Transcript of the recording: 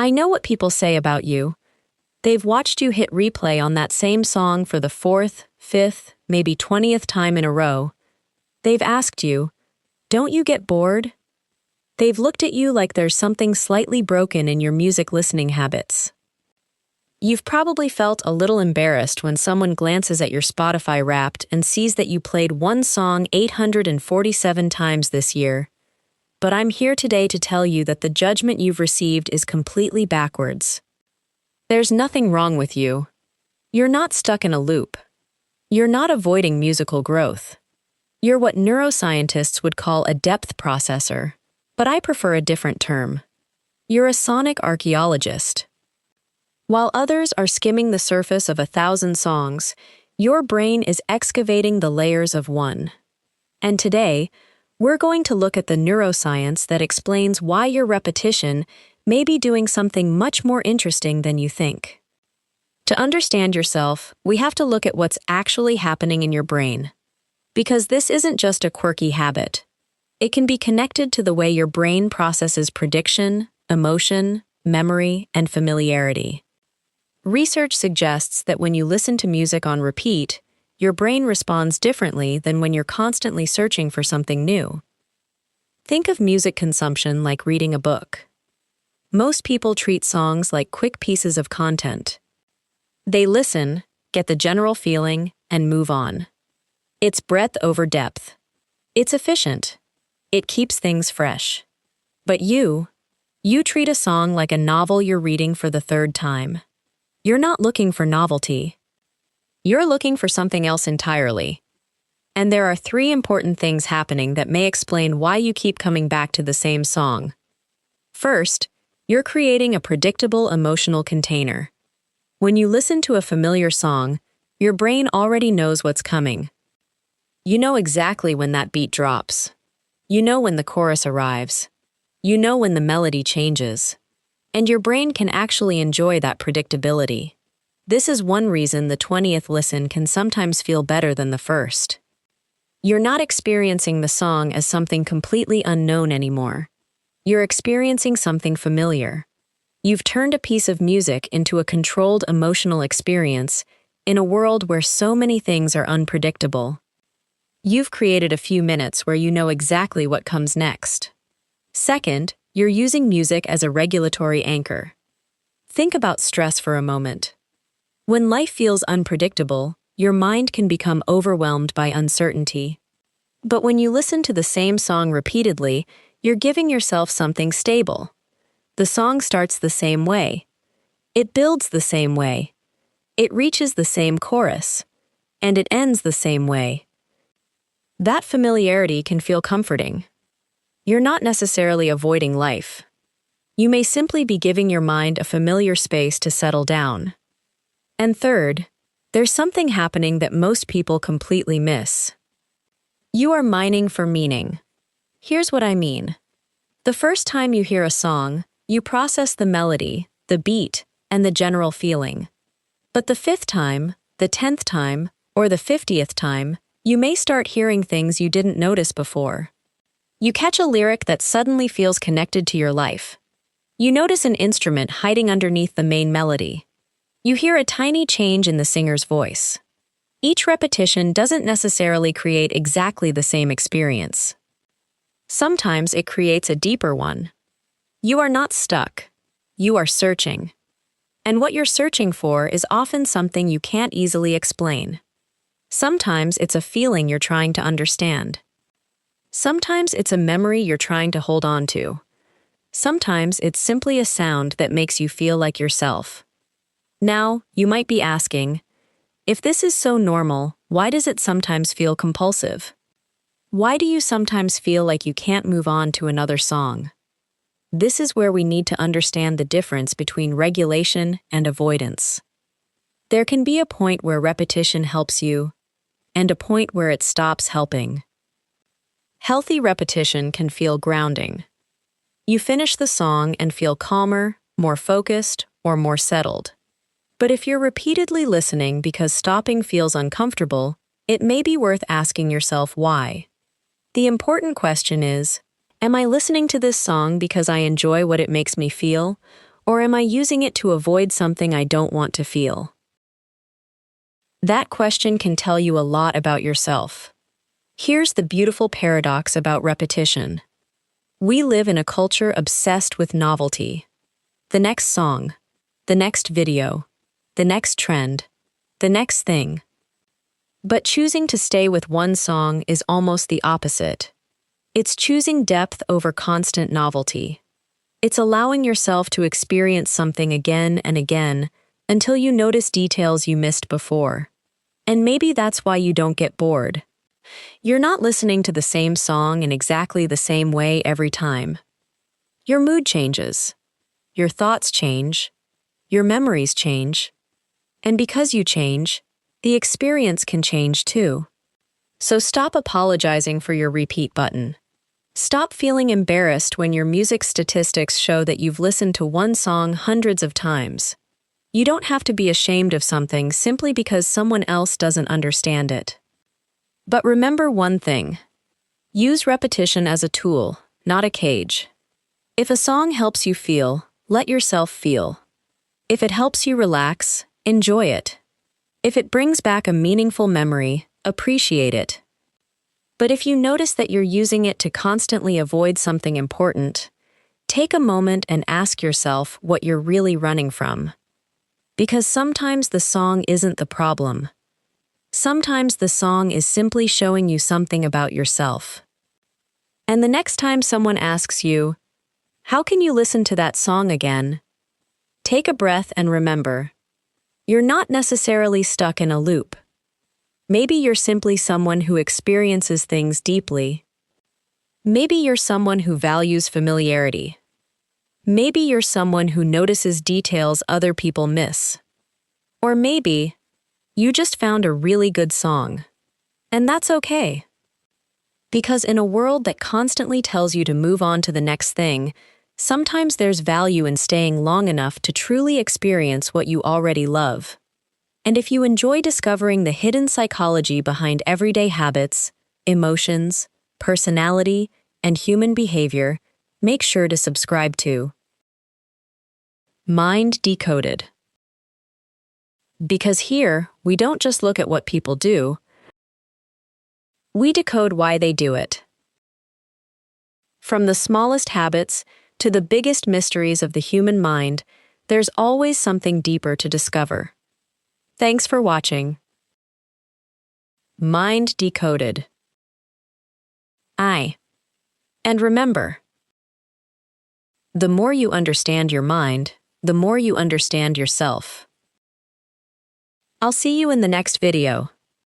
I know what people say about you. They've watched you hit replay on that same song for the 4th, 5th, maybe 20th time in a row. They've asked you, "Don't you get bored?" They've looked at you like there's something slightly broken in your music listening habits. You've probably felt a little embarrassed when someone glances at your Spotify Wrapped and sees that you played one song 847 times this year. But I'm here today to tell you that the judgment you've received is completely backwards. There's nothing wrong with you. You're not stuck in a loop. You're not avoiding musical growth. You're what neuroscientists would call a depth processor, but I prefer a different term. You're a sonic archaeologist. While others are skimming the surface of 1,000 songs, your brain is excavating the layers of one. And today, we're going to look at the neuroscience that explains why your repetition may be doing something much more interesting than you think. To understand yourself, we have to look at what's actually happening in your brain. Because this isn't just a quirky habit. It can be connected to the way your brain processes prediction, emotion, memory, and familiarity. Research suggests that when you listen to music on repeat, your brain responds differently than when you're constantly searching for something new. Think of music consumption like reading a book. Most people treat songs like quick pieces of content. They listen, get the general feeling, and move on. It's breadth over depth. It's efficient. It keeps things fresh. But you treat a song like a novel you're reading for the 3rd time. You're not looking for novelty. You're looking for something else entirely. And there are 3 important things happening that may explain why you keep coming back to the same song. First, you're creating a predictable emotional container. When you listen to a familiar song, your brain already knows what's coming. You know exactly when that beat drops. You know when the chorus arrives. You know when the melody changes. And your brain can actually enjoy that predictability. This is one reason the 20th listen can sometimes feel better than the first. You're not experiencing the song as something completely unknown anymore. You're experiencing something familiar. You've turned a piece of music into a controlled emotional experience in a world where so many things are unpredictable. You've created a few minutes where you know exactly what comes next. Second, you're using music as a regulatory anchor. Think about stress for a moment. When life feels unpredictable, your mind can become overwhelmed by uncertainty. But when you listen to the same song repeatedly, you're giving yourself something stable. The song starts the same way. It builds the same way. It reaches the same chorus. And it ends the same way. That familiarity can feel comforting. You're not necessarily avoiding life. You may simply be giving your mind a familiar space to settle down. And third, there's something happening that most people completely miss. You are mining for meaning. Here's what I mean. The first time you hear a song, you process the melody, the beat, and the general feeling. But the 5th time, the 10th time, or the 50th time, you may start hearing things you didn't notice before. You catch a lyric that suddenly feels connected to your life. You notice an instrument hiding underneath the main melody. You hear a tiny change in the singer's voice. Each repetition doesn't necessarily create exactly the same experience. Sometimes it creates a deeper one. You are not stuck. You are searching. And what you're searching for is often something you can't easily explain. Sometimes it's a feeling you're trying to understand. Sometimes it's a memory you're trying to hold on to. Sometimes it's simply a sound that makes you feel like yourself. Now, you might be asking, if this is so normal, why does it sometimes feel compulsive? Why do you sometimes feel like you can't move on to another song? This is where we need to understand the difference between regulation and avoidance. There can be a point where repetition helps you, and a point where it stops helping. Healthy repetition can feel grounding. You finish the song and feel calmer, more focused, or more settled. But if you're repeatedly listening because stopping feels uncomfortable, it may be worth asking yourself why. The important question is, am I listening to this song because I enjoy what it makes me feel, Or am I using it to avoid something I don't want to feel? That question can tell you a lot about yourself. Here's the beautiful paradox about repetition. We live in a culture obsessed with novelty. The next song, the next video, the next trend, the next thing. But choosing to stay with one song is almost the opposite. It's choosing depth over constant novelty. It's allowing yourself to experience something again and again until you notice details you missed before. And maybe that's why you don't get bored. You're not listening to the same song in exactly the same way every time. Your mood changes. Your thoughts change. Your memories change. And because you change, the experience can change too. So stop apologizing for your repeat button. Stop feeling embarrassed when your music statistics show that you've listened to one song hundreds of times. You don't have to be ashamed of something simply because someone else doesn't understand it. But remember one thing. Use repetition as a tool, not a cage. If a song helps you feel, let yourself feel. If it helps you relax, enjoy it. If it brings back a meaningful memory, appreciate it. But if you notice that you're using it to constantly avoid something important, take a moment and ask yourself what you're really running from. Because sometimes the song isn't the problem. Sometimes the song is simply showing you something about yourself. And the next time someone asks you, "How can you listen to that song again?" Take a breath and remember, you're not necessarily stuck in a loop. Maybe you're simply someone who experiences things deeply. Maybe you're someone who values familiarity. Maybe you're someone who notices details other people miss. Or maybe you just found a really good song. And that's okay. Because in a world that constantly tells you to move on to the next thing, sometimes there's value in staying long enough to truly experience what you already love. And if you enjoy discovering the hidden psychology behind everyday habits, emotions, personality, and human behavior, make sure to subscribe to Mind Decoded. Because here, we don't just look at what people do, we decode why they do it. From the smallest habits to the biggest mysteries of the human mind, there's always something deeper to discover. Thanks for watching. Mind Decoded. And remember, the more you understand your mind, the more you understand yourself. I'll see you in the next video.